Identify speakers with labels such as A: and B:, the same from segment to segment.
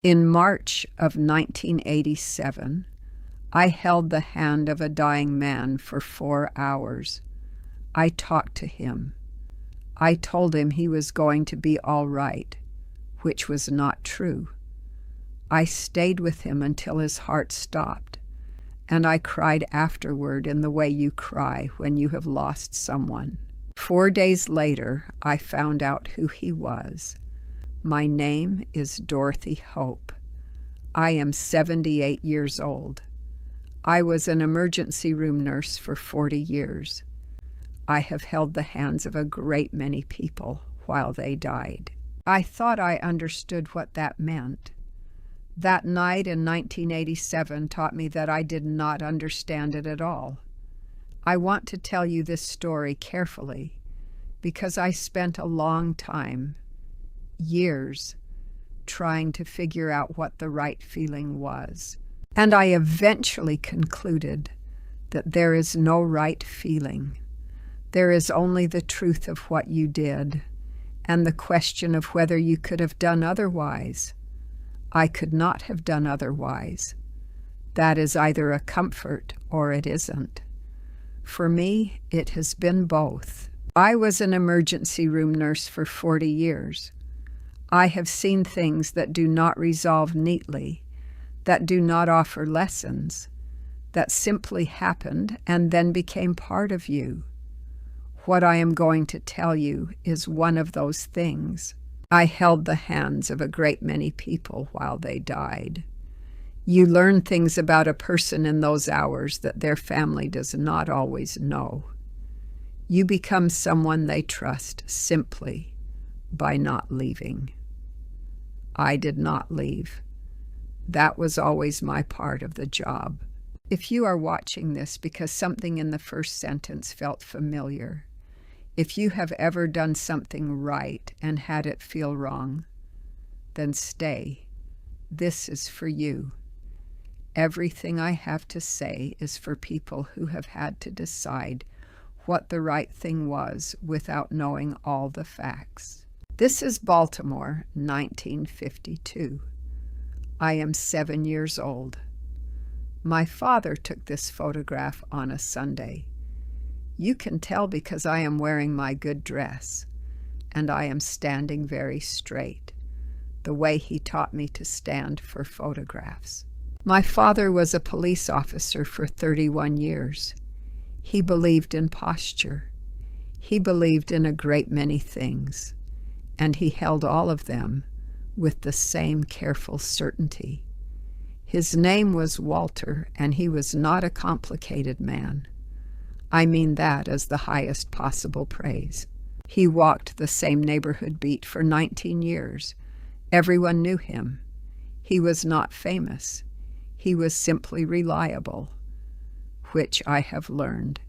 A: In March of 1987, I held the hand of a dying man for 4 hours. I talked to him. I told him he was going to be all right, which was not true. I stayed with him until his heart stopped, and I cried afterward in the way you cry when you have lost someone. 4 days later, I found out who he was. My name is Dorothy Hope. I am 78 years old. I was an emergency room nurse for 40 years. I have held the hands of a great many people while they died. I thought I understood what that meant. That night in 1987 taught me that I did not understand it at all. I want to tell you this story carefully because I spent a long time, years, trying to figure out what the right feeling was. And I eventually concluded that there is no right feeling. There is only the truth of what you did and the question of whether you could have done otherwise. I could not have done otherwise. That is either a comfort or it isn't. For me, it has been both. I was an emergency room nurse for 40 years. I have seen things that do not resolve neatly, that do not offer lessons, that simply happened and then became part of you. What I am going to tell you is one of those things. I held the hands of a great many people while they died. You learn things about a person in those hours that their family does not always know. You become someone they trust simply by not leaving. I did not leave. That was always my part of the job. If you are watching this because something in the first sentence felt familiar, if you have ever done something right and had it feel wrong, then stay. This is for you. Everything I have to say is for people who have had to decide what the right thing was without knowing all the facts. This is Baltimore, 1952. I am 7 years old. My father took this photograph on a Sunday. You can tell because I am wearing my good dress, and I am standing very straight, the way he taught me to stand for photographs. My father was a police officer for 31 years. He believed in posture. He believed in a great many things, and he held all of them with the same careful certainty. His name was Walter, and he was not a complicated man. I mean that as the highest possible praise. He walked the same neighborhood beat for 19 years. Everyone knew him. He was not famous. He was simply reliable, which I have learned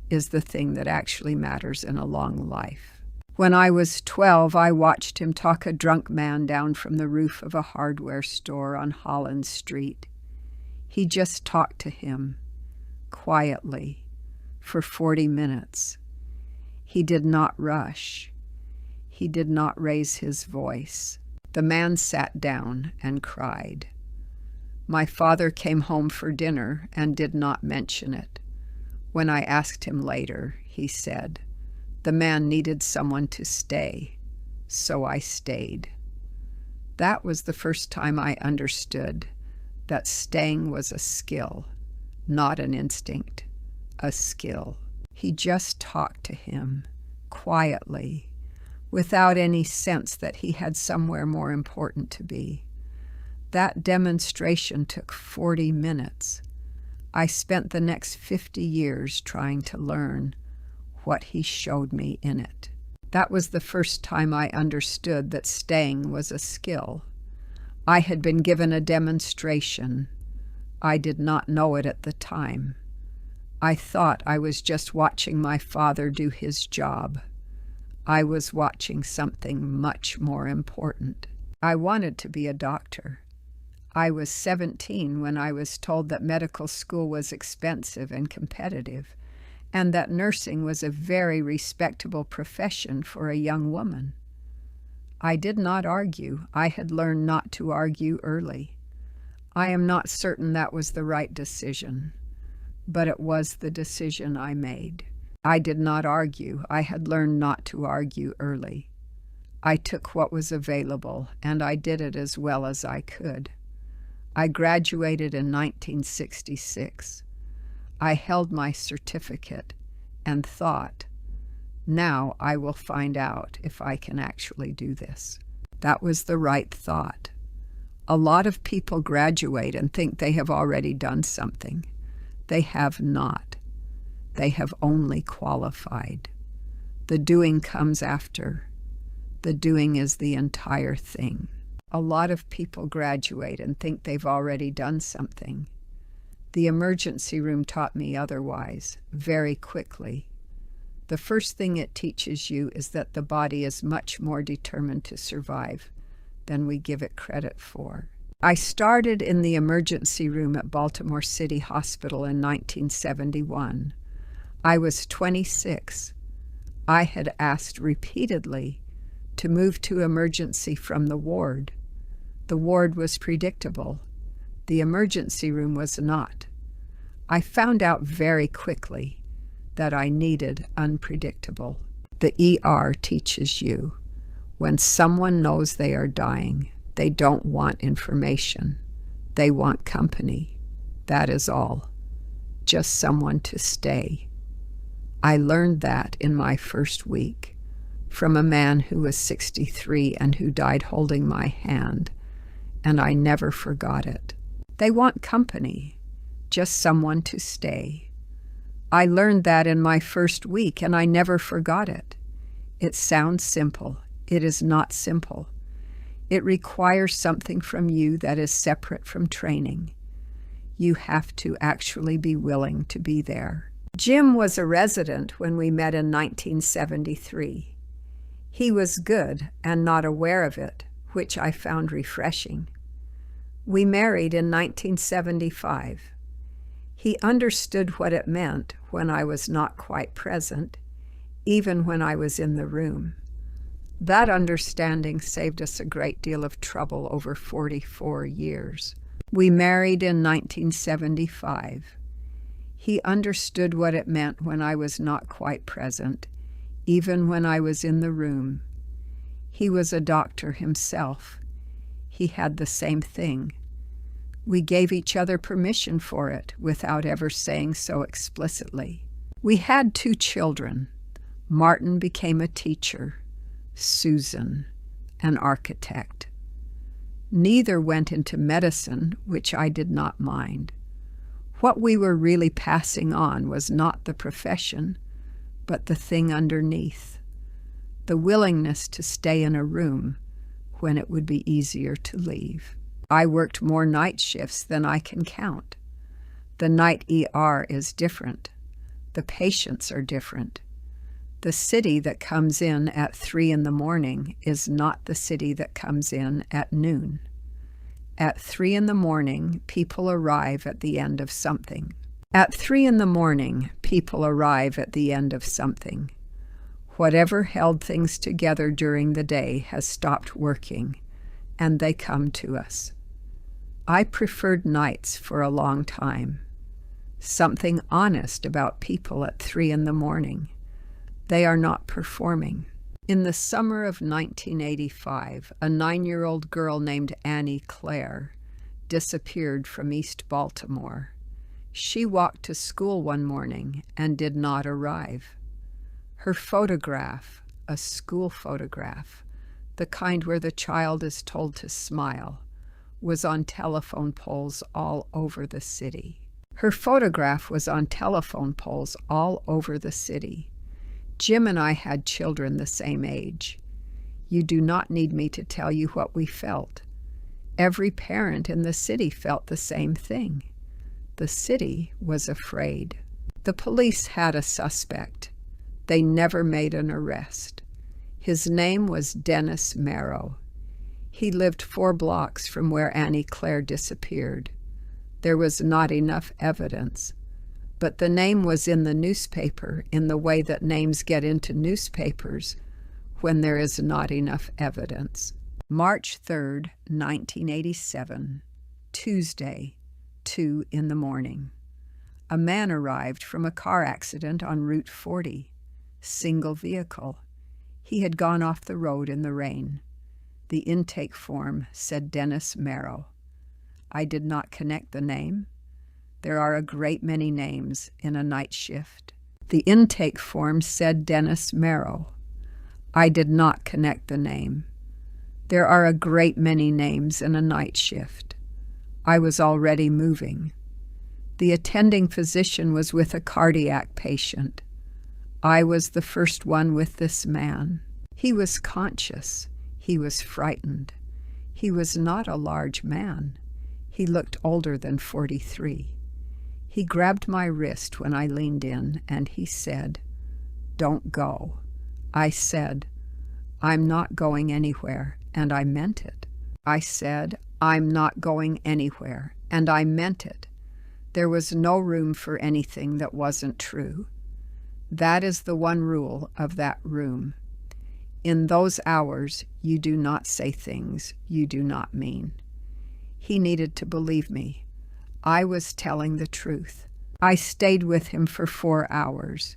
A: is the thing that actually matters in a long life. When I was 12, I watched him talk a drunk man down from the roof of a hardware store on Holland Street. He just talked to him, quietly, for 40 minutes. He did not rush. He did not raise his voice. The man sat down and cried. My father came home for dinner and did not mention it. When I asked him later, he said, "The man needed someone to stay, so I stayed." That was the first time I understood that staying was a skill, not an instinct, a skill. He just talked to him, quietly, without any sense that he had somewhere more important to be. That demonstration took 40 minutes. I spent the next 50 years trying to learn what he showed me in it. That was the first time I understood that staying was a skill. I had been given a demonstration. I did not know it at the time. I thought I was just watching my father do his job. I was watching something much more important. I wanted to be a doctor. I was 17 when I was told that medical school was expensive and competitive, and that nursing was a very respectable profession for a young woman. I did not argue. I had learned not to argue early. I am not certain that was the right decision, but it was the decision I made. I did not argue. I had learned not to argue early. I took what was available, and I did it as well as I could. I graduated in 1966. I held my certificate and thought, now I will find out if I can actually do this. That was the right thought. A lot of people graduate and think they have already done something. They have not. They have only qualified. The doing comes after. The doing is the entire thing. A lot of people graduate and think they've already done something. The emergency room taught me otherwise, very quickly. The first thing it teaches you is that the body is much more determined to survive than we give it credit for. I started in the emergency room at Baltimore City Hospital in 1971. I was 26. I had asked repeatedly to move to emergency from the ward. The ward was predictable. The emergency room was not. I found out very quickly that I needed unpredictable. The ER teaches you when someone knows they are dying, they don't want information. They want company. That is all. Just someone to stay. I learned that in my first week from a man who was 63 and who died holding my hand, and I never forgot it. They want company, just someone to stay. I learned that in my first week, and I never forgot it. It sounds simple. It is not simple. It requires something from you that is separate from training. You have to actually be willing to be there. Jim was a resident when we met in 1973. He was good and not aware of it, which I found refreshing. We married in 1975. He understood what it meant when I was not quite present, even when I was in the room. That understanding saved us a great deal of trouble over 44 years. We married in 1975. He understood what it meant when I was not quite present, even when I was in the room. He was a doctor himself. He had the same thing. We gave each other permission for it without ever saying so explicitly. We had 2 children. Martin became a teacher. Susan, an architect. Neither went into medicine, which I did not mind. What we were really passing on was not the profession, but the thing underneath, the willingness to stay in a room when it would be easier to leave. I worked more night shifts than I can count. The night ER is different. The patients are different. The city that comes in at 3 in the morning is not the city that comes in at noon. At 3 in the morning, people arrive at the end of something. At 3 in the morning, people arrive at the end of something. Whatever held things together during the day has stopped working, and they come to us. I preferred nights for a long time. Something honest about people at 3 in the morning. They are not performing. In the summer of 1985, a 9-year-old girl named Annie Claire disappeared from East Baltimore. She walked to school one morning and did not arrive. Her photograph, a school photograph, the kind where the child is told to smile, was on telephone poles all over the city. Her photograph was on telephone poles all over the city. Jim and I had children the same age. You do not need me to tell you what we felt. Every parent in the city felt the same thing. The city was afraid. The police had a suspect. They never made an arrest. His name was Dennis Merrow. He lived 4 blocks from where Annie Claire disappeared. There was not enough evidence, but the name was in the newspaper in the way that names get into newspapers when there is not enough evidence. March 3rd, 1987, Tuesday, 2 in the morning. A man arrived from a car accident on Route 40. Single vehicle. He had gone off the road in the rain. The intake form said Dennis Merrow. I did not connect the name. There are a great many names in a night shift. The intake form said Dennis Merrow. I did not connect the name. There are a great many names in a night shift. I was already moving. The attending physician was with a cardiac patient. I was the first one with this man. He was conscious. He was frightened. He was not a large man. He looked older than 43. He grabbed my wrist when I leaned in, and he said, "Don't go." I said, "I'm not going anywhere," and I meant it. I said, "I'm not going anywhere," and I meant it. There was no room for anything that wasn't true. That is the one rule of that room. In those hours, you do not say things you do not mean. He needed to believe me. I was telling the truth. I stayed with him for 4 hours.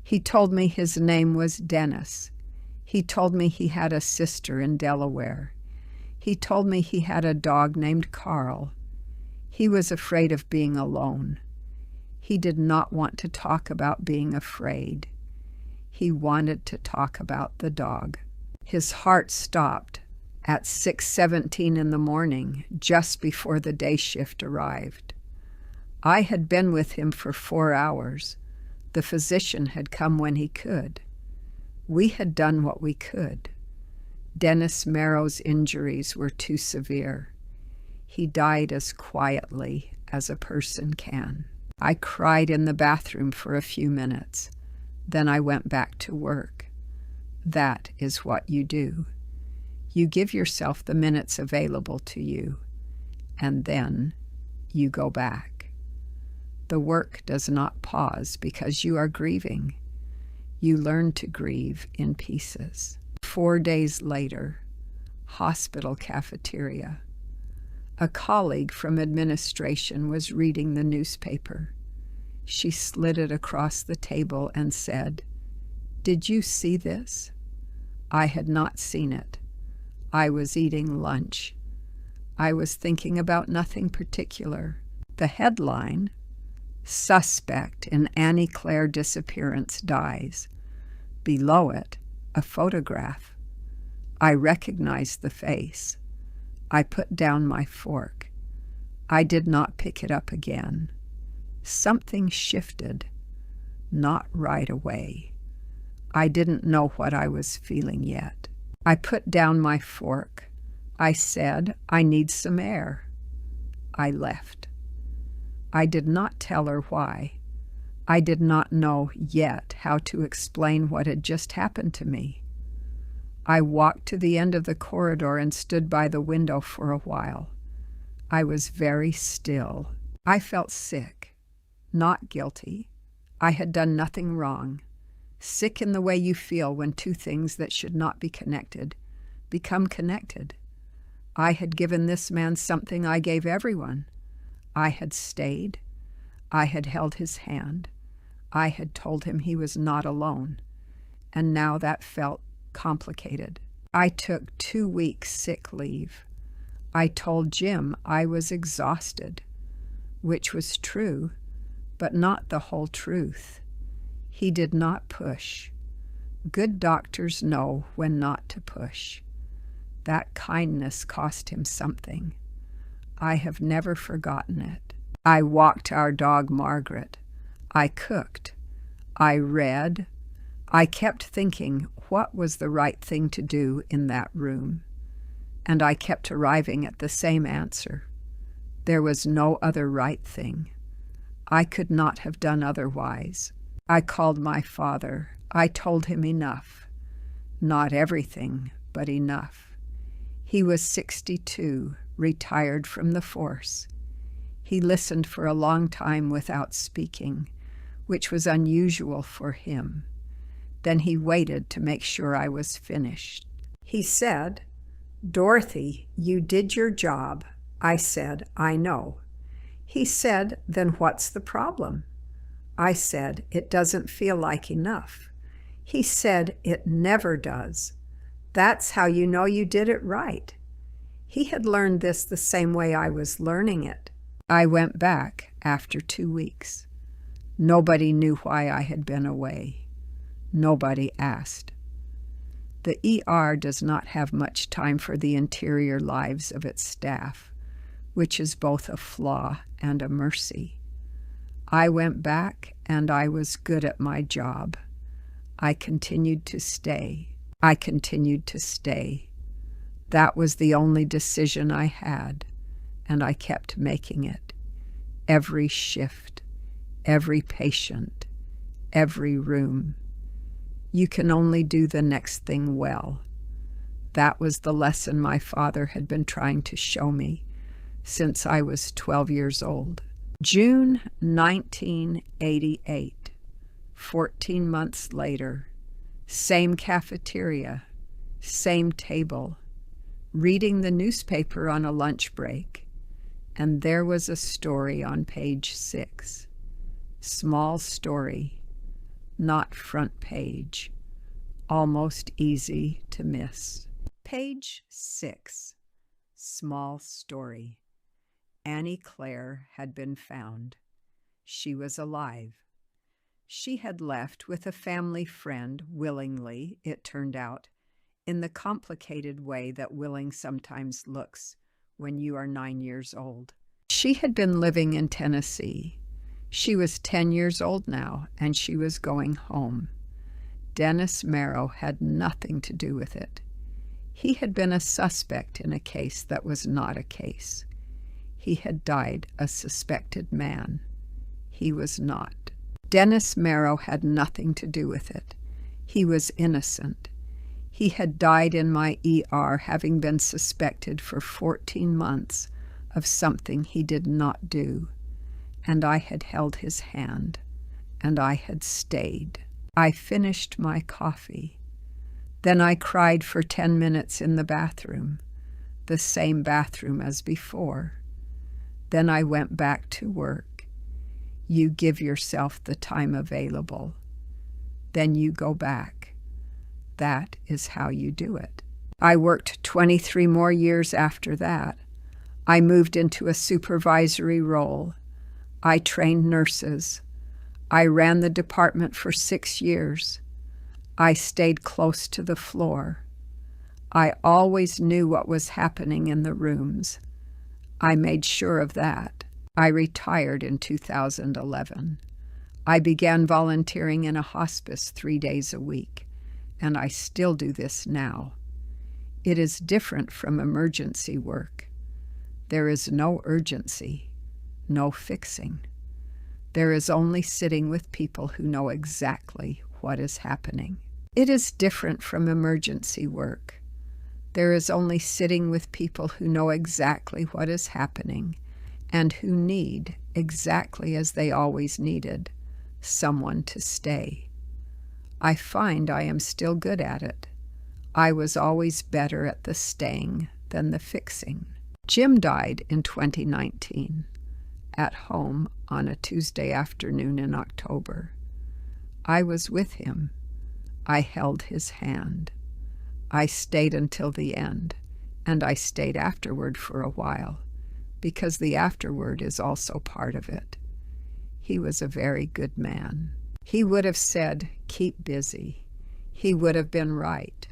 A: He told me his name was Dennis. He told me he had a sister in Delaware. He told me he had a dog named Carl. He was afraid of being alone. He did not want to talk about being afraid. He wanted to talk about the dog. His heart stopped at 6:17 in the morning, just before the day shift arrived. I had been with him for 4 hours. The physician had come when he could. We had done what we could. Dennis Merrow's injuries were too severe. He died as quietly as a person can. I cried in the bathroom for a few minutes. Then I went back to work. That is what you do. You give yourself the minutes available to you, and then you go back. The work does not pause because you are grieving. You learn to grieve in pieces. 4 days later, hospital cafeteria. A colleague from administration was reading the newspaper. She slid it across the table and said, "Did you see this?" I had not seen it. I was eating lunch. I was thinking about nothing particular. The headline, "Suspect in Annie Claire disappearance dies." Below it, a photograph. I recognized the face. I put down my fork. I did not pick it up again. Something shifted. Not right away. I didn't know what I was feeling yet. I put down my fork. I said, "I need some air." I left. I did not tell her why. I did not know yet how to explain what had just happened to me. I walked to the end of the corridor and stood by the window for a while. I was very still. I felt sick, not guilty. I had done nothing wrong. Sick in the way you feel when two things that should not be connected become connected. I had given this man something I gave everyone. I had stayed. I had held his hand. I had told him he was not alone. And now that felt complicated. I took 2 weeks sick leave. I told Jim I was exhausted, which was true, but not the whole truth. He did not push. Good doctors know when not to push. That kindness cost him something. I have never forgotten it. I walked our dog Margaret. I cooked. I read. I kept thinking what was the right thing to do in that room. And I kept arriving at the same answer. There was no other right thing. I could not have done otherwise. I called my father. I told him enough. Not everything, but enough. He was 62, retired from the force. He listened for a long time without speaking, which was unusual for him. Then he waited to make sure I was finished. He said, "Dorothy, you did your job." I said, "I know." He said, "Then what's the problem?" I said, "It doesn't feel like enough." He said, "It never does. That's how you know you did it right." He had learned this the same way I was learning it. I went back after 2 weeks. Nobody knew why I had been away. Nobody asked. The ER does not have much time for the interior lives of its staff, which is both a flaw and a mercy. I went back and I was good at my job. I continued to stay. That was the only decision I had, and I kept making it. Every shift, every patient, every room. You can only do the next thing well. That was the lesson my father had been trying to show me since I was 12 years old. June 1988, 14 months later, same cafeteria, same table, reading the newspaper on a lunch break, and there was a story on page 6. Small story, not front page, almost easy to miss. Page 6, small story. Annie Claire had been found. She was alive. She had left with a family friend willingly, it turned out, in the complicated way that willing sometimes looks when you are 9 years old. She had been living in Tennessee. She was 10 years old now, and she was going home. Dennis Merrow had nothing to do with it. He had been a suspect in a case that was not a case. He had died a suspected man. He was not. Dennis Merrow had nothing to do with it. He was innocent. He had died in my ER, having been suspected for 14 months of something he did not do. And I had held his hand, and I had stayed. I finished my coffee. Then I cried for 10 minutes in the bathroom, the same bathroom as before. Then I went back to work. You give yourself the time available. Then you go back. That is how you do it. I worked 23 more years after that. I moved into a supervisory role. I trained nurses. I ran the department for 6 years. I stayed close to the floor. I always knew what was happening in the rooms. I made sure of that. I retired in 2011. I began volunteering in a hospice 3 days a week, and I still do this now. It is different from emergency work. There is no urgency, no fixing. There is only sitting with people who know exactly what is happening. It is different from emergency work. There is only sitting with people who know exactly what is happening and who need, exactly as they always needed, someone to stay. I find I am still good at it. I was always better at the staying than the fixing. Jim died in 2019, at home on a Tuesday afternoon in October. I was with him. I held his hand. I stayed until the end, and I stayed afterward for a while, because the afterward is also part of it. He was a very good man. He would have said, "Keep busy." He would have been right.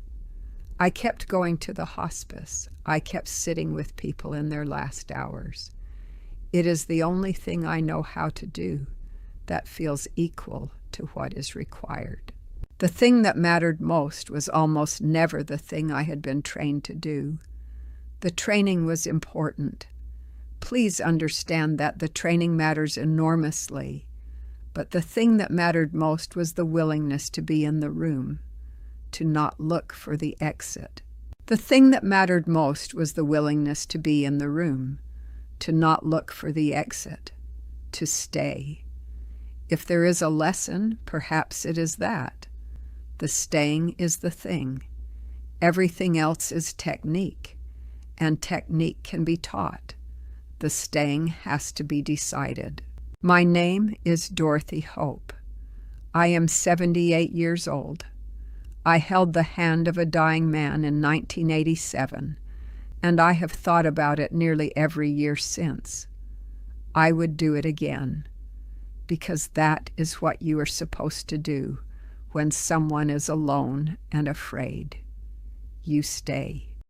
A: I kept going to the hospice. I kept sitting with people in their last hours. It is the only thing I know how to do that feels equal to what is required. The thing that mattered most was almost never the thing I had been trained to do. The training was important. Please understand that the training matters enormously, but the thing that mattered most was the willingness to be in the room, to not look for the exit. The thing that mattered most was the willingness to be in the room, to not look for the exit, to stay. If there is a lesson, perhaps it is that. The staying is the thing. Everything else is technique, and technique can be taught. The staying has to be decided. My name is Dorothy Hope. I am 78 years old. I held the hand of a dying man in 1987, and I have thought about it nearly every year since. I would do it again, because that is what you are supposed to do when someone is alone and afraid. You stay.